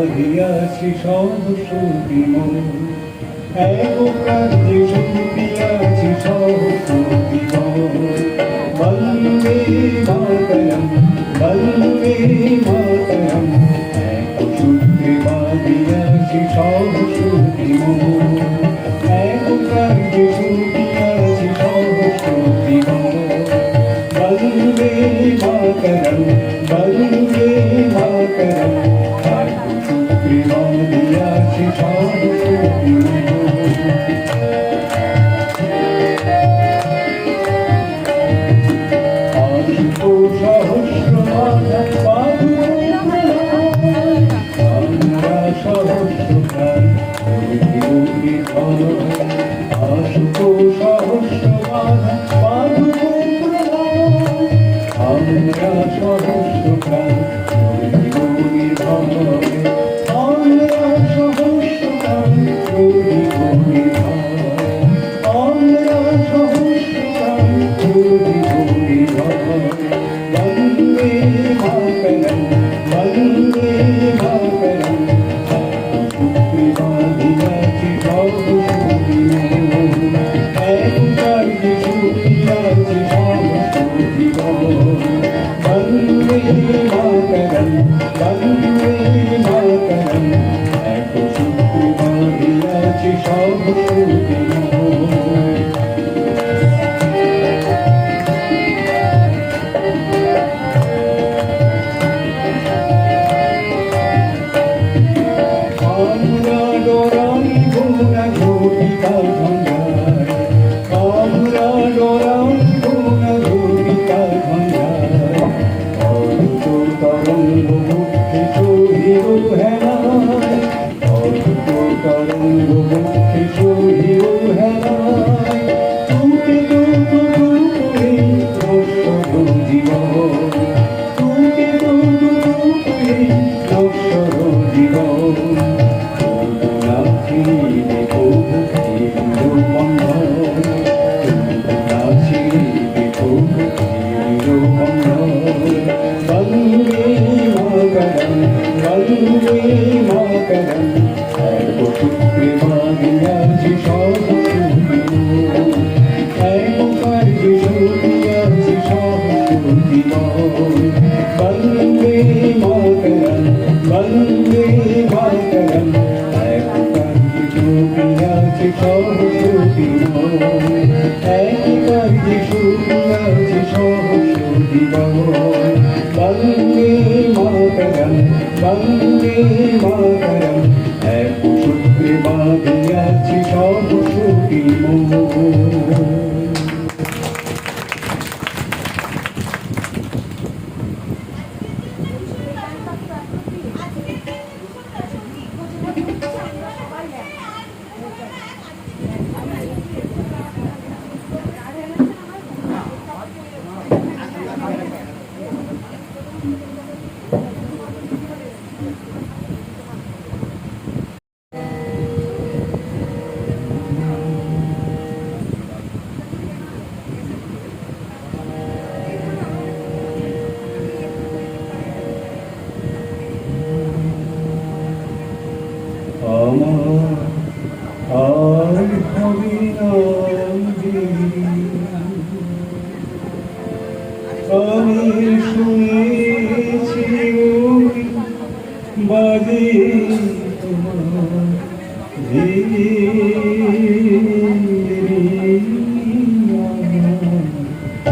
বাঁধিয়াছি সহসুখী মন, এক প্রান্তে শুকিয়াছি সহসুখী মন। বন্দে মাতরম বন্দে মাতরম, এক সূত্রে বাঁধিয়াছি সহসুখী মন, এক প্রান্তে শুকিয়াছি সহসুখী মন। বন্দে মাতরম বন্দে মাতরম, এক সূত্রে বাঁধিয়াছি সহসুখী মন।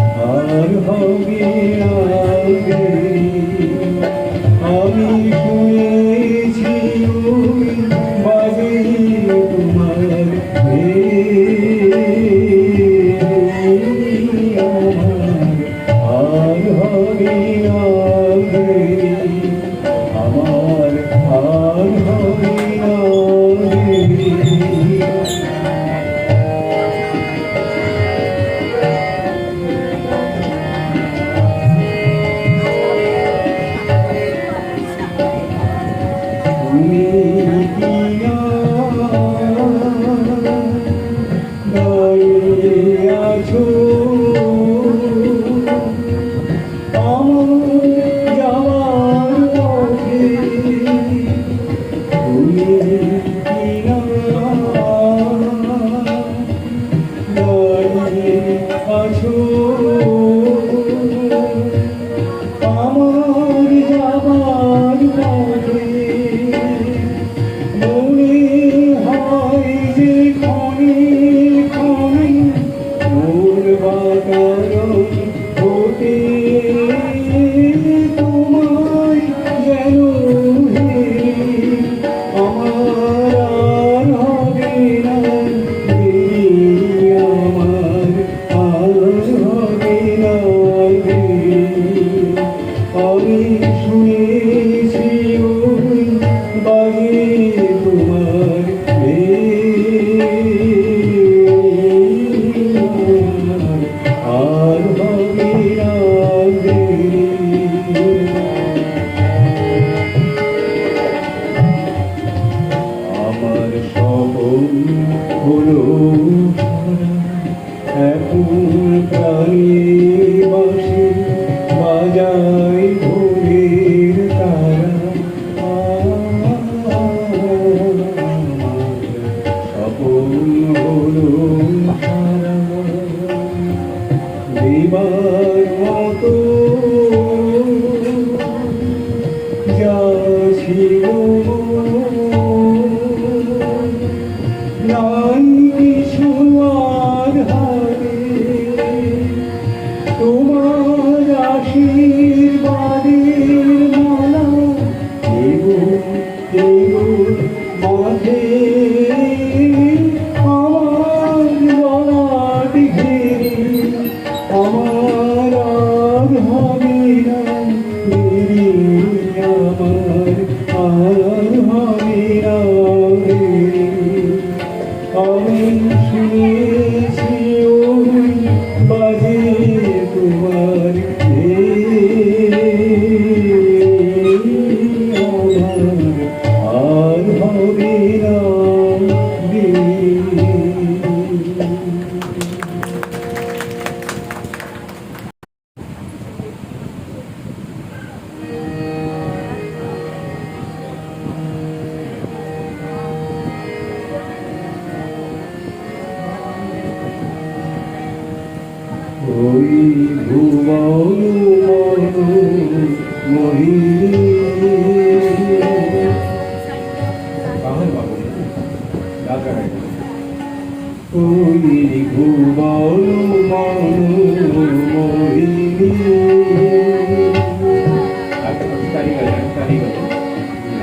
Hare দাঁড়িয়ে আছো আমার যাবার পথে মনে হয় যে ক্ষণে ক্ষণে মোর বাতায়ন ওঠে তোমায় যেন আমার আর হবে না দেরি আমার আর হবে না দেরি আমি শুনেছি ওই বাজে তোমার আর হবে না দেরি আমার স্বপন হলো এখন প্রাণে বাসে বাজায় ভোরের তারা স্বপন হলো সারা দেবার মতো যা ছিল নাই কিছু আর হারে তোমার আশীর্বাদের মালা দেব দেব মাঝে আমার গলাট ঘেরে আমার আর হবে না দেরি আমার আর হবে না দেরি আমি শুনেছি ওই বাজে তোমার আর হবে না দেরি ওই ভুবন মহিরে ওই ভুবন মহিরে ওই ভুবন মহিরে ভুবন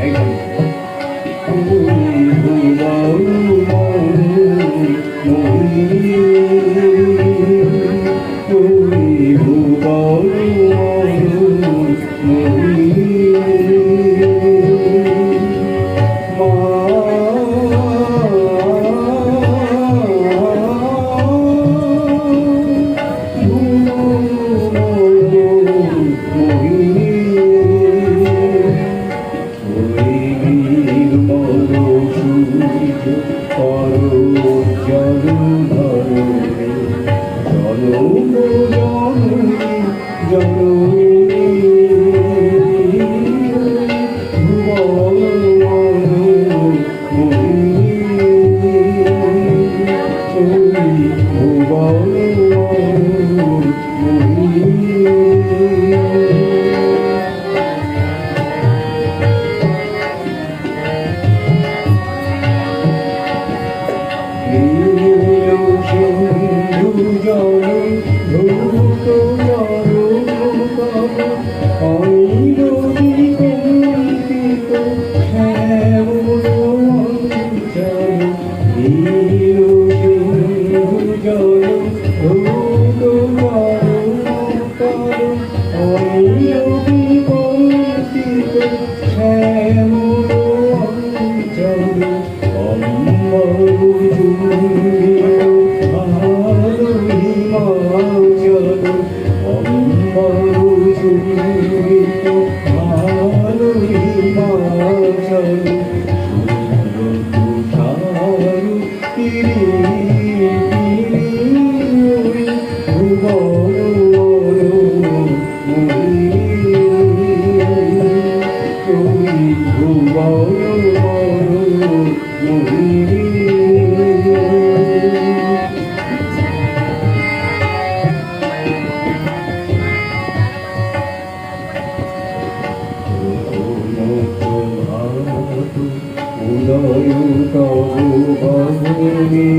তবু ভবনে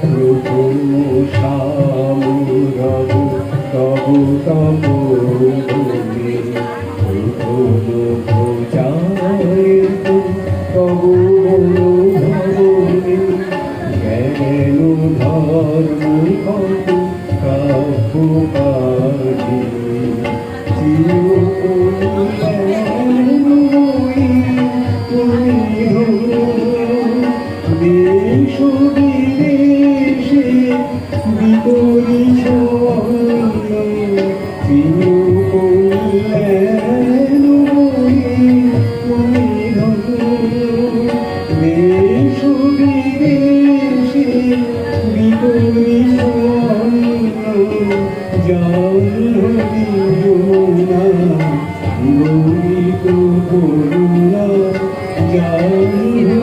প্রথম সামুরব তবু তপোবনে প্রথম প্রচারে তবু ভবনে জ্ঞান ধর্ম কত কাব্য পাঠি দেশ বিদেশে বিপরীত দেশ বিদেশে বিপরীত যমুনা গৌরিত করুণা যমুনা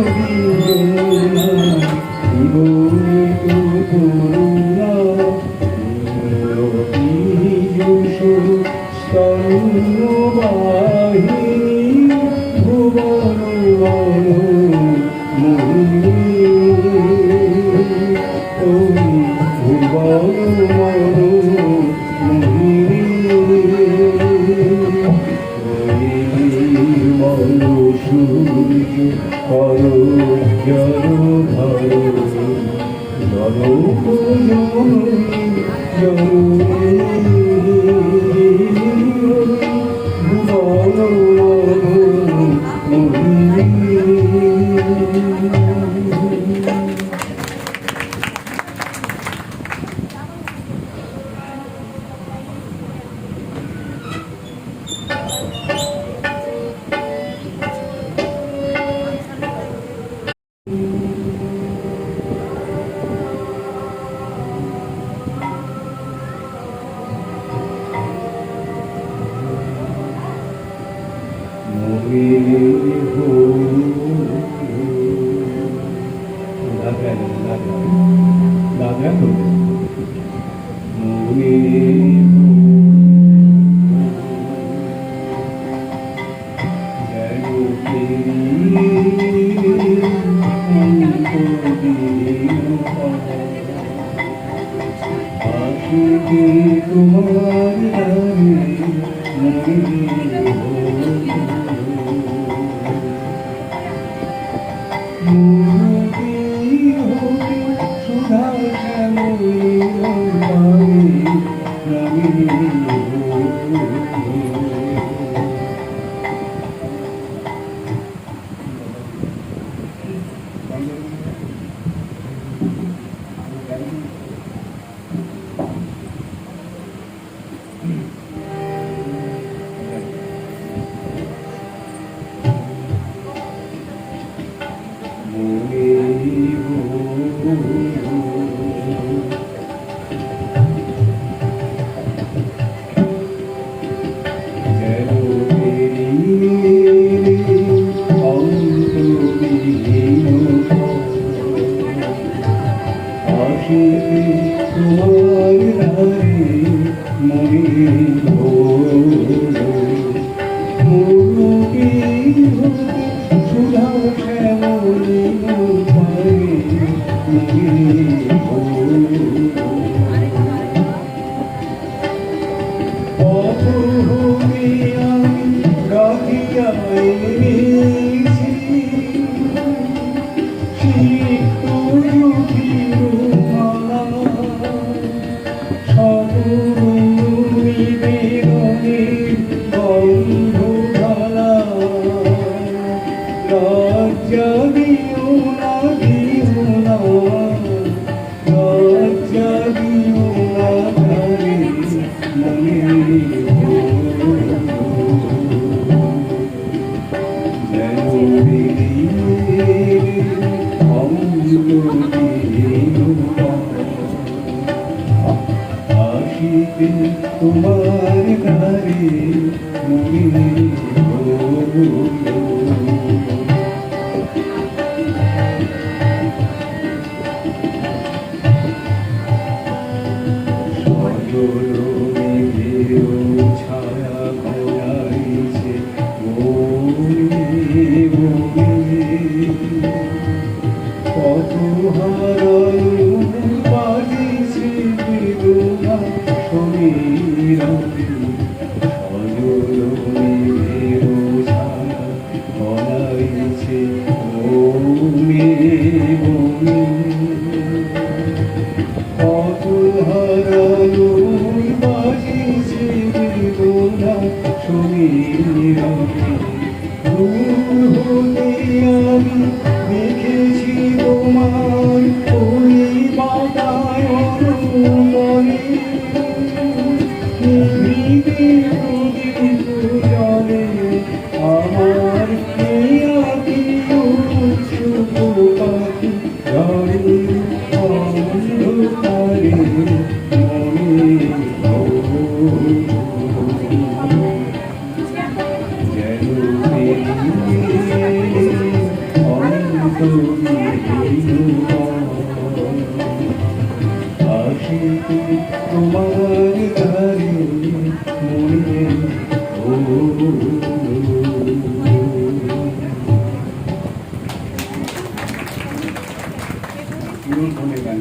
গৌরিত করুণা স্তম্ভবাহিনী ভুবন সূর্য কর জল ধর তোমার গারে ছায়া ঘোরাইছে হারালো বাজিছে বেদনা সমীরণে সজলমের ছায়া বলাইছে মনে মনে অতুল হারালো বাজিছে বেদনা সমীরণে দূর হতে আমি দেখেছি তোমার ওই বাতায়ন মনে নিভৃতে প্রদীপ জলে আমার আঁকি উৎসুক পাখি ঝড়ের অন্ধকারে মনে আশিকি তোমার ধারে মনে গান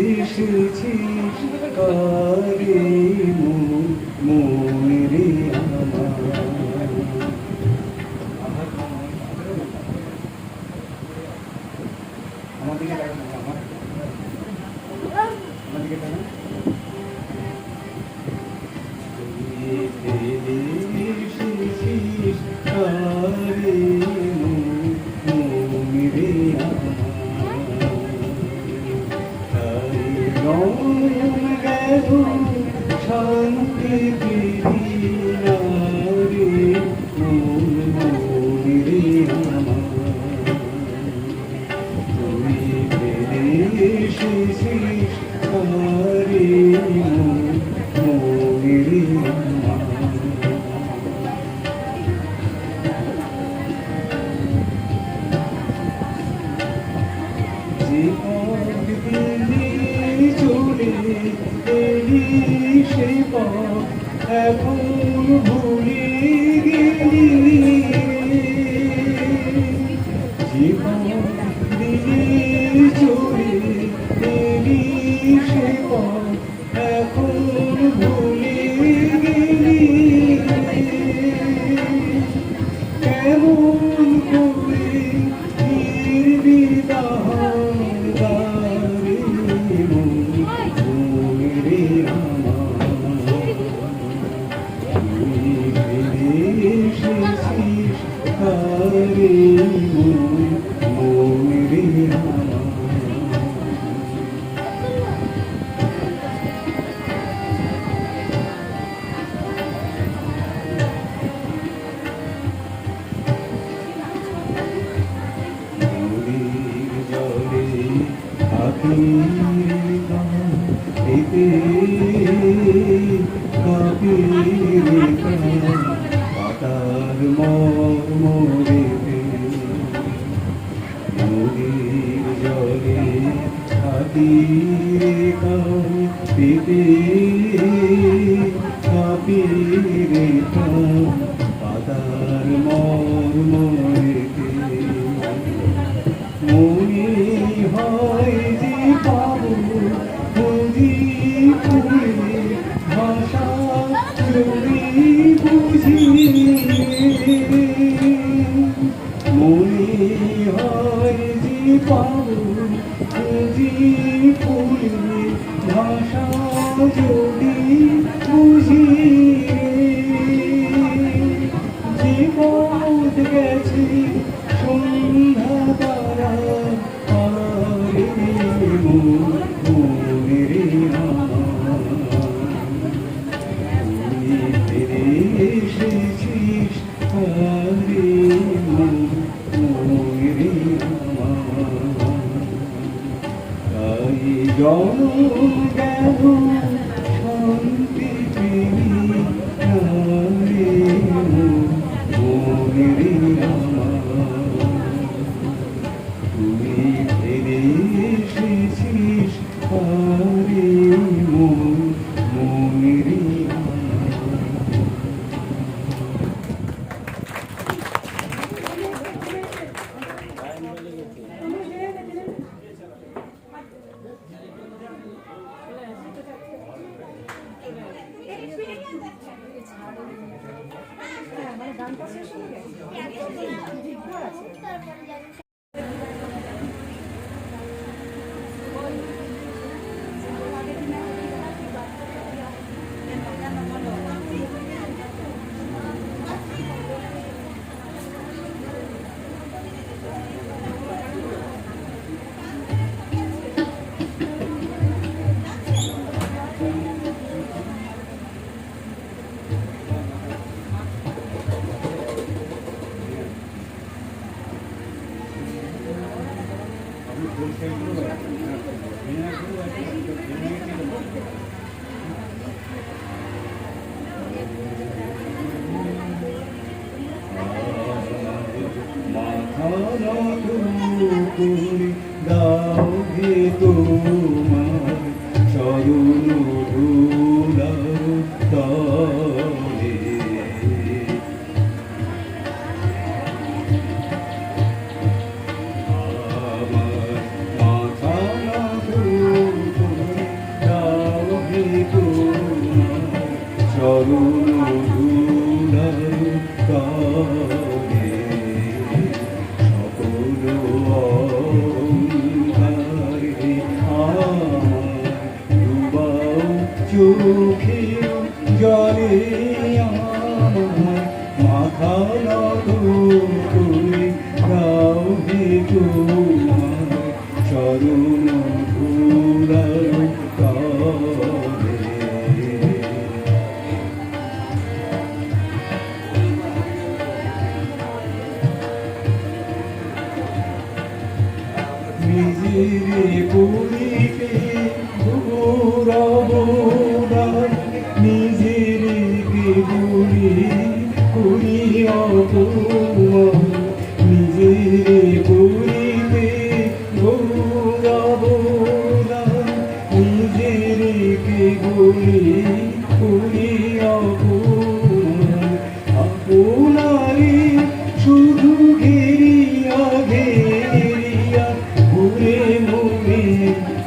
এসেছিস কারে মনে আমার আমাদেরকে এসেছিস কারে মনে গেল শান্তি রে মনে আমার তুই ফেলে এসেছিস কারে মনে আমার যে পথ দিলি চলে এলি সেই পথ এখন ভুলে গেলি যে পথ দিলি চলে এলি সেই পথ এখন ভুলে গেলি কেমন করে ফিরবি তাহারে মনে আমার তুই ফিরে এসেছিস কারে মনে আমার এতে পাতার মরেতে নদীর জলে হাতিরে কাঁপিতে কাঁপিরে পাতার মরেতে মনে হয় যে পাবো বুঝি ফুলে ভাষা যদি বুঝি মনে হয় যে পাবো বুঝি ফুলে ভাষা যদি বুঝি যে পথ গেছে সন্ধ্যা তারা মনে আমার দাও হে তোমার চরণ ধুলার তলে আমার মাথা নত করে দাও হে তোমার চরণ ধুলার তলে চোখে জলে আমার মাথা নত করে দাও হে তোমার চরণ ধুলার তলে নিজের করিতে গৌরবদান নিজের গুলি করি অপমান নিজের করিতে গৌরবদান নিজের গুলি করি অপমান আপনারে শুধু ঘেরিয়া ঘেরিয়া ঘুরে মনে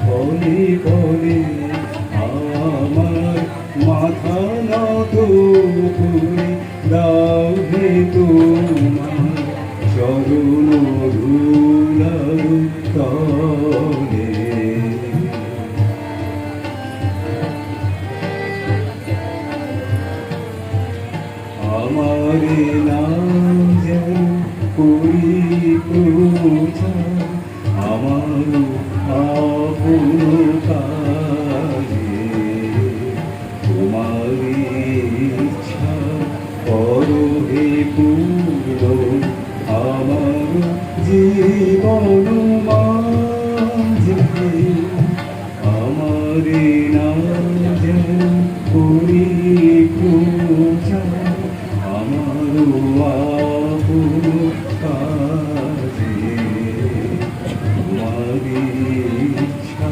কলে কলে আমার মাথা নত করে দাও হে তোমার চরণ ধুলার তলে আমারে নাম যেন করি প্রচার আমার আপন কাজে তোমার ইচ্ছা করো হে পূর্ণ আমার জীবন মাঝে আমারে নাম যেন করি প্রচার আমার আপন কাজে তোমারি ইচ্ছা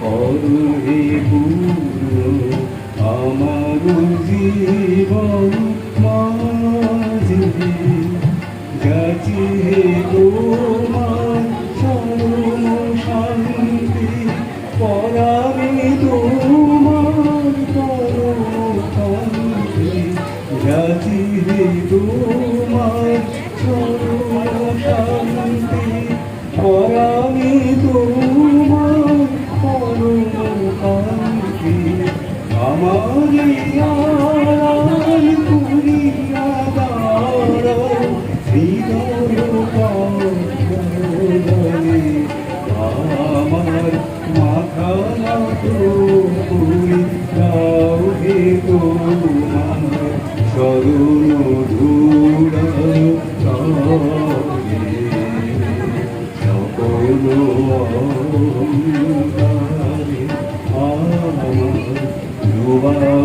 করো হে পূর্ণ আমার জীবন মাঝে যাচি হে তোমার চরণ শান্তি পরাণে তোমার চরণ শান্তি যাচি হে তোমার চরণ শান্তি পরাণে তোমার চরণ শান্তি আমার আড়াল করিয়া দাঁড়াও হৃদয় কাঁদে আমার মাথা নত করে দাও হে তোমার চরণ ধুলার তলে সকল অহংকারে আমার ডুবাও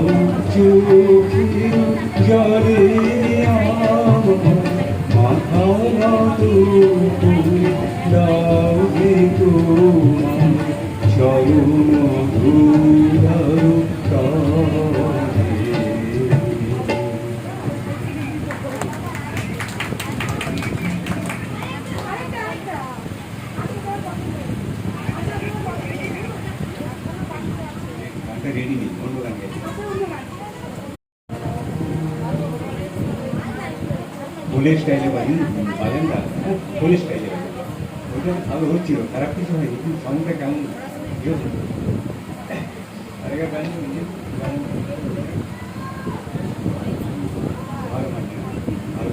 চোখে জলে আমার মাথা নত করে দাও হে তোমার চরণ ধুলার তলে রেডি নেই অন্য গান হোলি স্টাইলে বাজেন না, হোলি স্টাইলে বাজেন। ওইটা ভালো হচ্ছিল, খারাপ কিছু হয়নি, কিন্তু সাউন্ডটা কেমন ইয়ে হতো। আগেকার গান গান ভালো মানে ভালো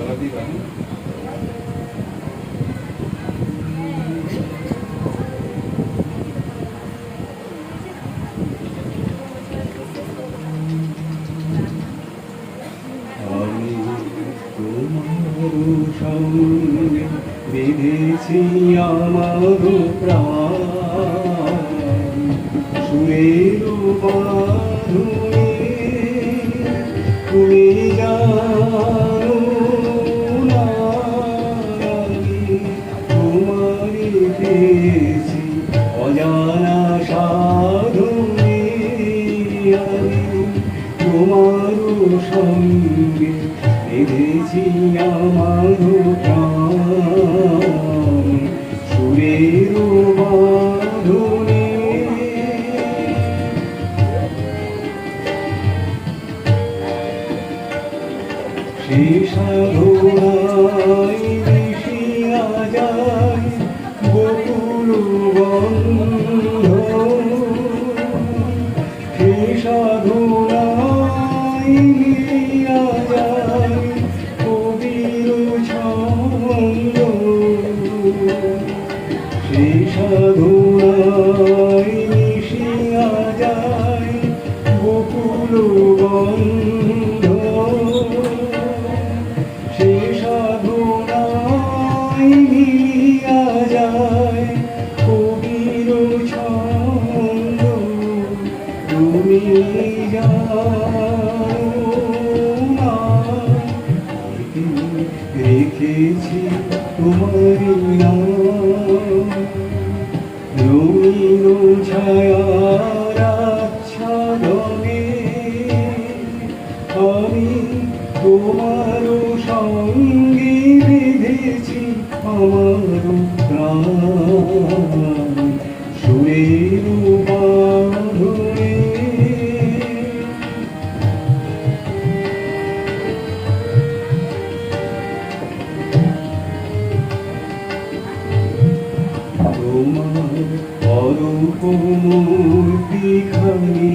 আলাদাই গান। সঙ্গে বেঁধেছি আমার প্রাণ, সুরের বাঁধনে তুমি জানো না আমি তোমারই পেয়েছি অজানা সাধনে, আমি তোমার সঙ্গে বেঁধেছি আমার প্রাণ, সুরের বাঁধনে। সে সাধনায় মিশিয়া যায় বকুল গন্ধ, সে সাধনায় মিলিয়া যায় কবির ছন্দ, সে সাধনায় মিশিয়া যায় বকুল গন্ধ, সে সাধনায় মিলিয়া যায় কবির ছন্দ, তুমি জানো না রেখেছি তোমার নাম, রঙিন ছায়ার আচ্ছাদনে আমি তোমার সঙ্গে বেঁধেছি আমার প্রাণ, সুরের বাঁধনে। তোমার অরূপ মূর্তিখানি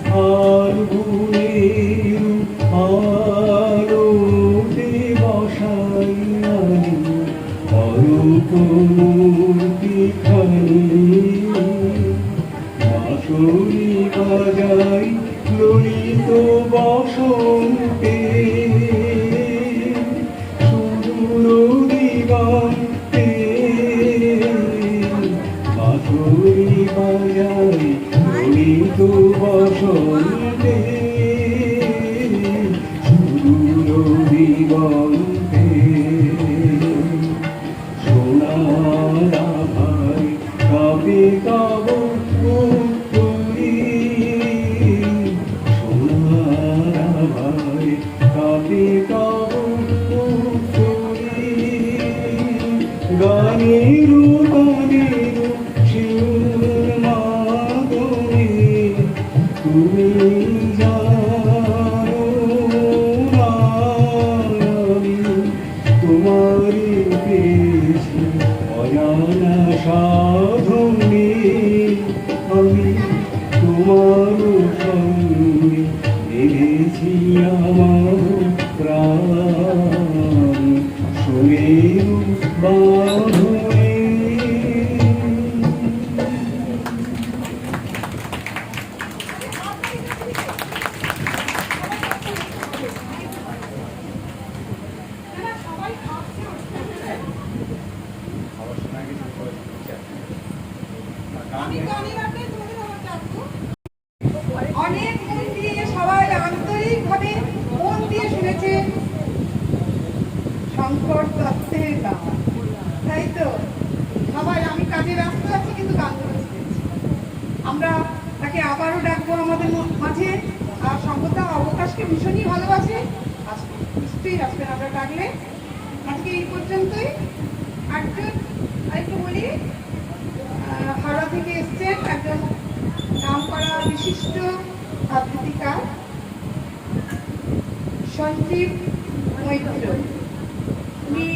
ফাল্গুনের আলোতে বসাই আমি, অরূপ মূর্তিখানি বাঁশরি বাজাই ললিত বসন্তে, সুদূর দিগন্তে বাঁশরি বাজাই ললিত বসন্তে, সুদূর দিগন্তে সোনার আভায় কাঁপে তব পুত্তলি, সোনার আভায় কাঁপে তব পুত্তলি, গানের গানের শিউর মাদনে তুমি জানো না আমি তোমারই পেয়েছি অজানা সাধনে, আমি তোমার সঙ্গে বেঁধেছি আমার প্রাণ, সুরের বাঁধনে। অনেক মন দিয়ে সবাই আন্তরিকভাবে মন দিয়ে শুনেছে শঙ্কর দত্তের গান, তাই তো? সবাই, আমি কাজে ব্যস্ত আছি কিন্তু গানগুলো শুনেছি। আমরা তাকে আবারও ডাকবো আমাদের মাঝে, আর শঙ্করদা অবকাশকে ভীষণই ভালোবাসে, নিশ্চয়ই আসবেন আমরা ডাকলে। আজকে এই পর্যন্তই। আরেকটু বলি, হাওড়া থেকে এসছেন একজন নাম করা বিশিষ্ট আবৃত্তিকার সঞ্জীব মৈত্র, উনি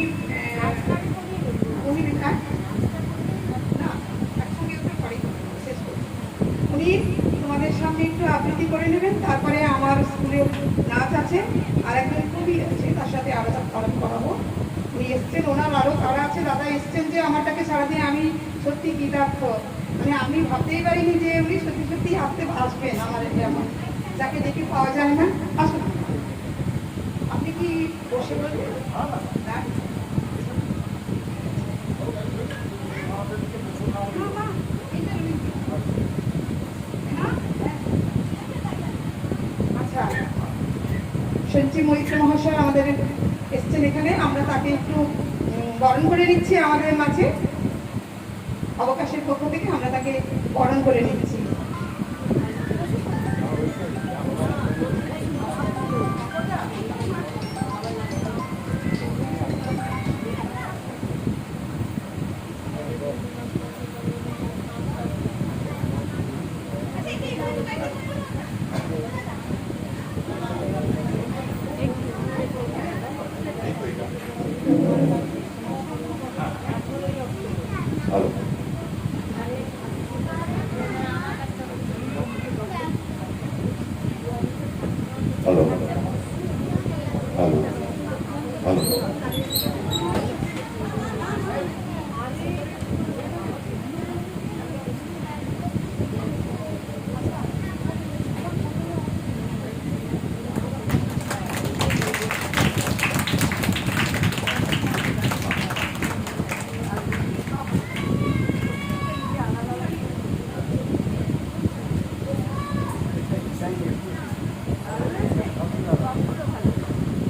উনি না একসঙ্গে ওটা পরে শেষ করছি। উনি তোমাদের সামনে একটু আবৃত্তি করে নেবেন, তারপরে আমার স্কুলে নাচ আছে, আর একজন কবি আছে, তার সাথে আলাপ করাবো। উনি এসছেন, ওনার আরও কারা আছে, দাদা এসছেন যে আমারটাকে সারাদিন আমি সত্যি কৃতার্থ, মানে আমি ভাবতেই পারিনি যে উনি সত্যি সত্যি আসবেন আমার এমন, যাকে দেখে পাওয়া যায় না। আসুন, আপনি কি বসে বলবেন? না? আচ্ছা, সঞ্জীব মৈত্র মহাশয় আমাদের এসছেন এখানে, আমরা তাকে একটু বরণ করে নিচ্ছি আমাদের মাঝে। অবকাশের পক্ষ থেকে আমরা তাকে বরণ করে নিচ্ছি। Hello. Hello. Hello. Hello.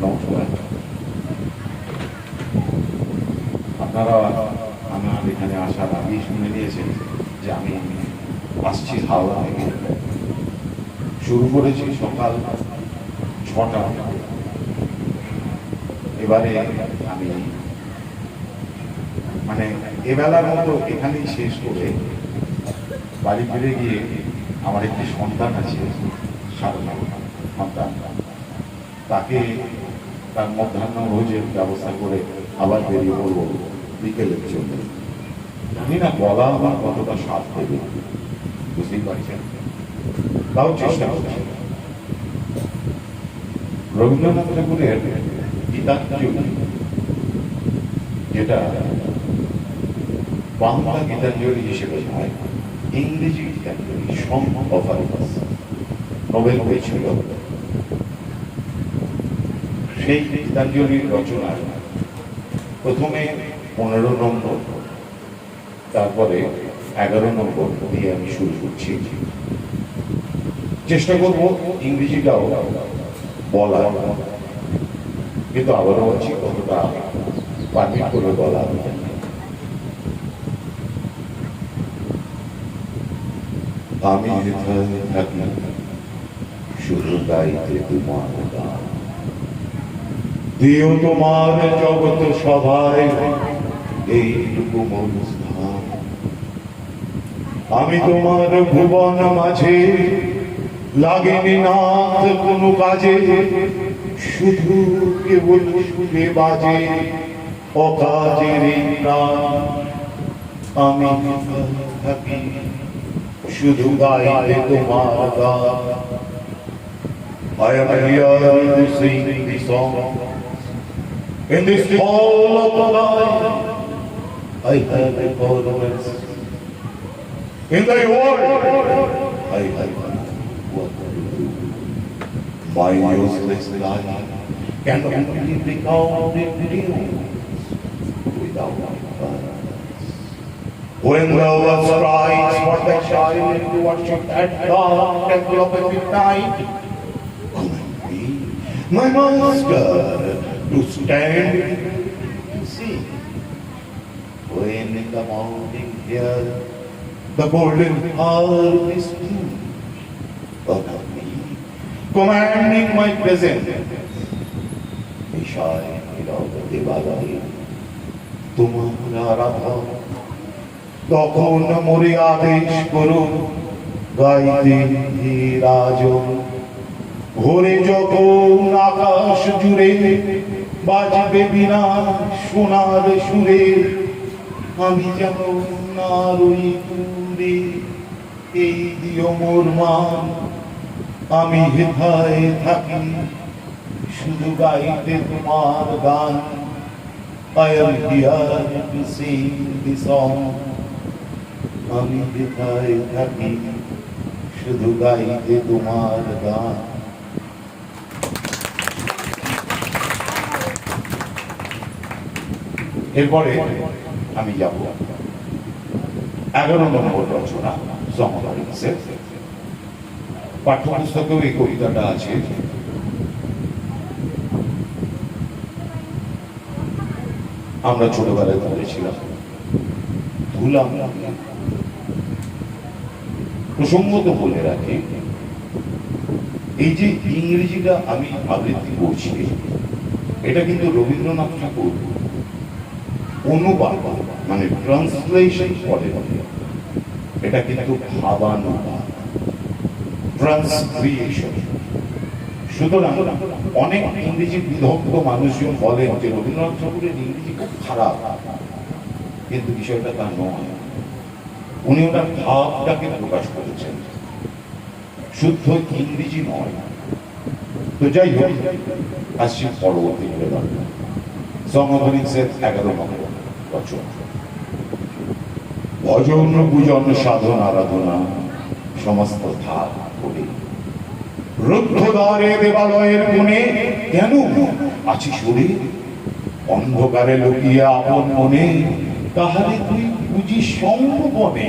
নমস্কার। আপনারা আমার এখানে আসার আগেই শুনে নিয়েছেন যে আমি আসছি হাওড়া থেকে। শুরু করেছি সকাল 6টা। এবারে আমি মানে এবেলার মতো এখানেই শেষ করে বাড়ি ফিরে গিয়ে আমার একটি সন্তান আছে, সন্তান, তাকে তার মধ্যাহ্ন ভোজের ব্যবস্থা করে আবার বেরিয়ে পড়বো বিকেলের জন্য। জানি না বলা আমার কতটা স্বাদ দেবে, বুঝতেই পারছেন, তাও চেষ্টা করছি। রবীন্দ্রনাথ ঠাকুরের গীতাঞ্জলি, যেটা বাংলা গীতাঞ্জলি হিসেবে নয়, ইংরেজি গীতাঞ্জলি, সং অফ আরিভাস, নোবেল পেয়েছিল। সেই গীতাঞ্জলির রচনার প্রথমে 15 নম্বর, তারপরে 11 নম্বর দিয়ে আমি শুরু করছি। চেষ্টা করব ইংরেজিটাও বলা, কিন্তু আবারও বলছি কতটা পারমিট করে বলা। আমি যেখানে থাকি শুধু গাইতে তোমার গান, দিও তোমার জগৎ সভায় এইটুকু মনুস্থান। আমি তোমার ভুবন মাঝে লাগেনি নাথ কোনো কাজে, শুধু কেবল সুরে বাজে অকাজের এই প্রাণ। আমি থাকি শুধু গাইতে তোমার গান। I am here to sing the song in this hall of life. I have a purpose in the world. I have what to do. My useless life can only be counted without purpose. When the world strikes for the child to worship at God temple of midnight, my master to stand to see. When in the morning here the golden harvest moon above me, commanding my presence, we shine without the Devalai, তোমার আরাধনা তখন মোরে আদেশ করুন গাইতে হে রাজন। ভোরে যখন আকাশ জুড়ে বাজবে বিনা সোনার সুরে, আমি যেন না রই দূরে, এই দিও মোর মান, আমি হেথায় থাকি শুধু গাইতে তোমার গান। I am here to sing the song, আমি হেথায় থাকি শুধু গাইতে তোমার গান। এরপরে আমি যাব 11 নম্বর রচনা সমকালীন। পাঠ্যপুস্তকেও এই কবিতাটা আছে। আমরা ছোটবেলায় পড়েছিলাম ধুলাম। প্রসঙ্গত বলে রাখি, এই যে ইংরেজিটা আমি আবৃত্তি করছি, এটা কিন্তু রবীন্দ্রনাথ ঠাকুর অনুবাদ মানে ট্রান্সলেশন করে, এটা কিন্তু ভাবানুবাদ, ট্রান্সক্রিয়েশন। সুতরাং অনেক ইংরেজি বিদগ্ধ মানুষজন বলেন যে রবীন্দ্রনাথ ঠাকুরের ইংরেজি খুব খারাপ, কিন্তু বিষয়টা তা নয়। উনি ওনার ভাবটাকে প্রকাশ করেছেন, শুদ্ধ ইংরেজি নয়। তো যাই হোক, আসছি পরবর্তী সমকালীনের 11 নম্বর রচনা। ভজন পূজন সাধন আরাধনা সমস্ত ধার করে, রুদ্ধ দ্বারে দেবালয়ের কোণে কেন আছি সরে, অন্ধকারে লুকিয়ে আপন মনে, তাহারে তুই বুঝি সম্ভবনে,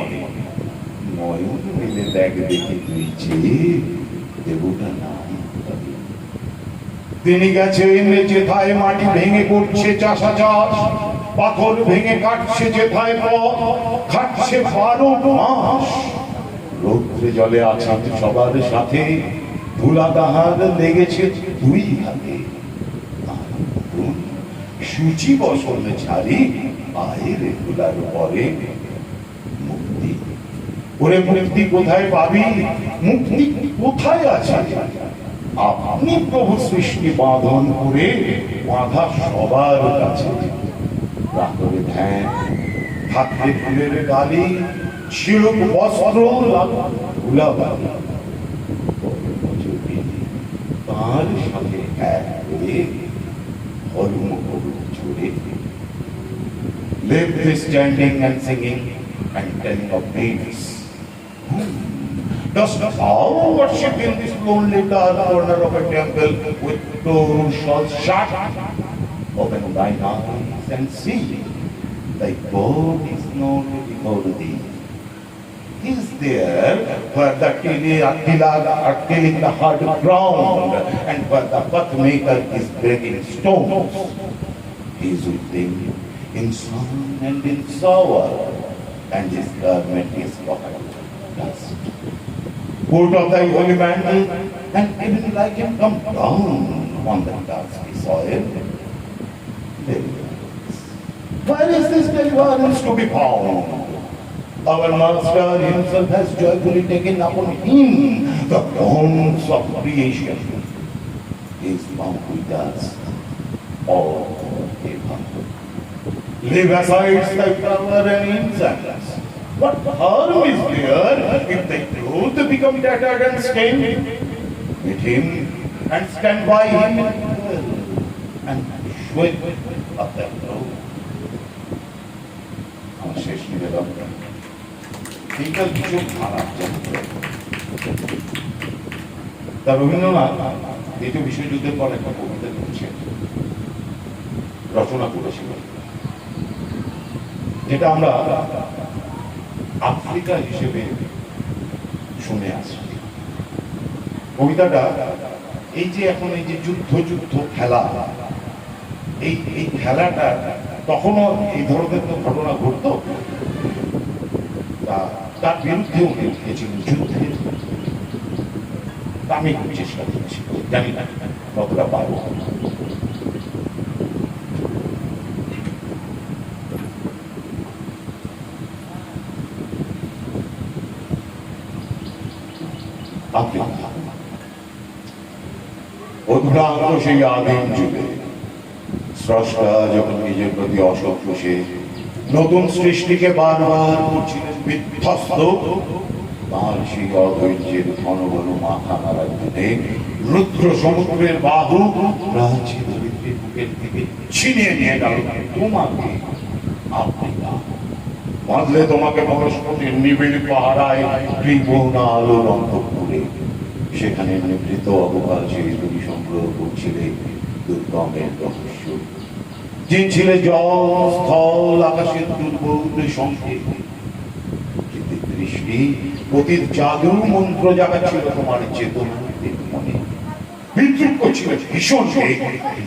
নয়ন মেলে দেখ দেখে তুই চেয়ে দেবতা নাই। তিনি গেছেন যেথায় মাটি ভেঙে করছে চাষা চাষ, পাথর ভেঙে কাটছে যেথায় পথ, খাটছে 12 মাস। রৌদ্রে জলে আছেন সবার সাথে, ধুলা তাহার লেগেছে 2 হাতে। সূচি বসন ছাড়ি আয়ের ধুলার পরে মুক্তি। ওরে মুক্তি কোথায় পাবি, মুক্তি কোথায় আছে? আপনি প্রভু সৃষ্টি বাঁধন করে বাঁধা সবার কাছে। রাতরে ধ্যান, হাতে ফুলের ডালি, ছিলুক বস্ত্র ধুলাবালি, তার সাথে এক করে ধর্ম জুড়ে। Live this chanting and singing and telling of names. Dost thou worship in this lonely dark corner of a temple with doors all shut? Open thine eyes and see, thy God is not before thee. He is there where the tilak are tilling the hard ground, and where the path maker is breaking stones. He is with thee in sun and in shower, and his garment is covered with dust. Put of thy holy mantle, and even like him come down on the dusty soil. Where is this deliverance to be found? Our Master himself has joyfully taken upon him the bonds of creation. He is bound with us all forever. Leave aside thy power and incense. What harm is there if thy clothes become tattered and stained? Meet him and stand by him in prayer and sweat of thy clothes. আমার শেষ নিবেদন, এইটা ভীষণ খারাপ জানতে। তা রবীন্দ্রনাথ দ্বিতীয় বিশ্বযুদ্ধের পর একটা কবিতা লিখেছেন, রচনা করেছিলেন, যেটা আমরা আফ্রিকা হিসেবে শুনে আসছি। কবিতাটা এই যে এখন এই যে যুদ্ধ খেলা, এই খেলাটা তখনও এই ধরনের তো ঘটনা ঘটত, তার বিরুদ্ধে উনি লিখেছিলেন যুদ্ধের। আমি খুব চেষ্টা করেছি, জানি না কতটা পারবো। অধুরান্ত সেই আদিম যুগে স্রষ্টা যখন নিজের প্রতি অসন্তোষে নতুন সৃষ্টিকে বারবার করছিলেন বিধ্বস্ত, তার সেই অধৈর্যের ঘন ঘন মাথা নাড়ার দিনে রুদ্র সমুদ্রের বাহু প্রাচীন বুকের দিকে ছিনিয়ে নিয়ে গেল তোমাকে। আফ্রিকা বাঁধলে তোমাকে বনস্পতির নিবিড় পাহারায় ত্রিভুবনা আলোর অন্তঃপুরে, সেখানে নিভৃত অবকাশে তুমি সংগ্রহ করছিলে দুর্গমের রহস্য, চিনছিলে জল স্থল আকাশের দুর্বোধ সংকেত। দৃষ্টি অতীত জাদু মন্ত্র জাগাচ্ছিল তোমার চেতনার মনে, বিদ্রুপ করছিল ভীষণ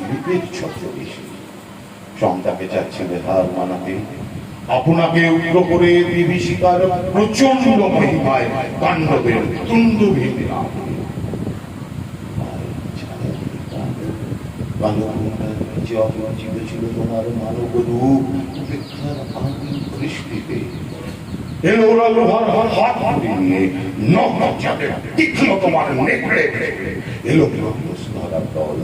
রূপের ছদ্মবেশে। সন্তাকে চাচ্ছিলে হার মানাতে, আপনাকে উগ্র করে বিভীষিকার প্রচন্ড মহিমায় তাণ্ডবের তুণ্ডভীম অপরিচিত ছিল তোমার মানব রূপ উপেক্ষার আগুন দৃষ্টিতে। এলো ওরা লোহার হাত হাতে নিয়ে নগ্নচাঁদের তীক্ষ্ণ তোমার নেকড়ে এলো ধরার দল,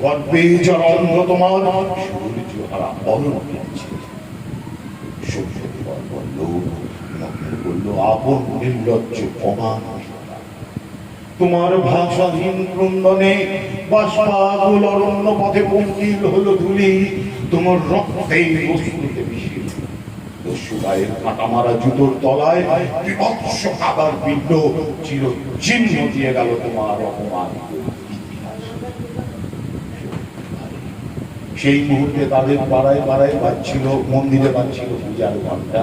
গর্বে যারা অন্ধ তোমার সূর্য হারা অরণ কিনছে। সূর্য দেওয়ার বলল নগ্ন করলো আপন নির্লজ্জ অমান। তোমার ভাষাহীন ক্রন্দনে বাষ্পাকুল অরণ্য পথে পঙ্কিল হলো ধুলি, তোমার রক্তে অশ্রুতে মিশিল। দস্যুগায়ের কাটা মারা জুতোর তলায় বিভৎস কাদার পিণ্ড চির চিহ্ন দিয়ে গেল তোমার অপমান ইতিহাস। সেই মুহূর্তে তাদের পাড়ায় পাড়ায় বাজছিল, মন্দিরে বাজছিল পূজার ঘণ্টা।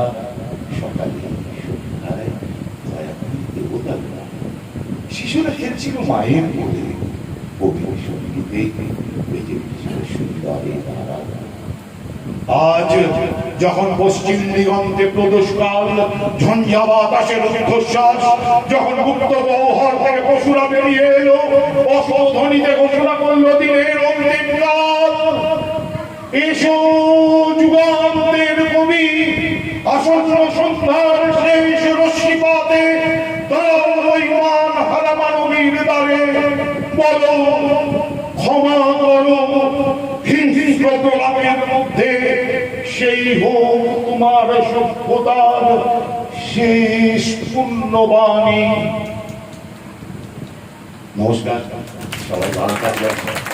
সকালে সন্ধ্যায় দেবতার শিশুরা খেলছিল মায়ের কোলে, কবির সঙ্গীতে বেজে উঠেছিল সুন্দরে তারা। আজ যখন পশ্চিম দিগন্তে প্রদোষকাল, ঝঞ্ঝা বাতাসের ঊর্ধ্বশ্বাস, যখন গুপ্ত বহর থেকে পশুরা বেরিয়ে এলো, অশ্বধ্বনিতে ঘোষণা করলো দিনের অন্তিম কাল। এসো যুগান্তের কবি, আসন্ন সন্ধ্যার শেষ রশ্মিপাতে দয়াবান হারা মানবীর দ্বারে বলো ক্ষমা করো। হিংস্র প্রলাপের মধ্যে সেই হোক তোমার সভ্যতার শেষ পুণ্যবাণী। নমস্কার, সবাই ভালো থাকবেন।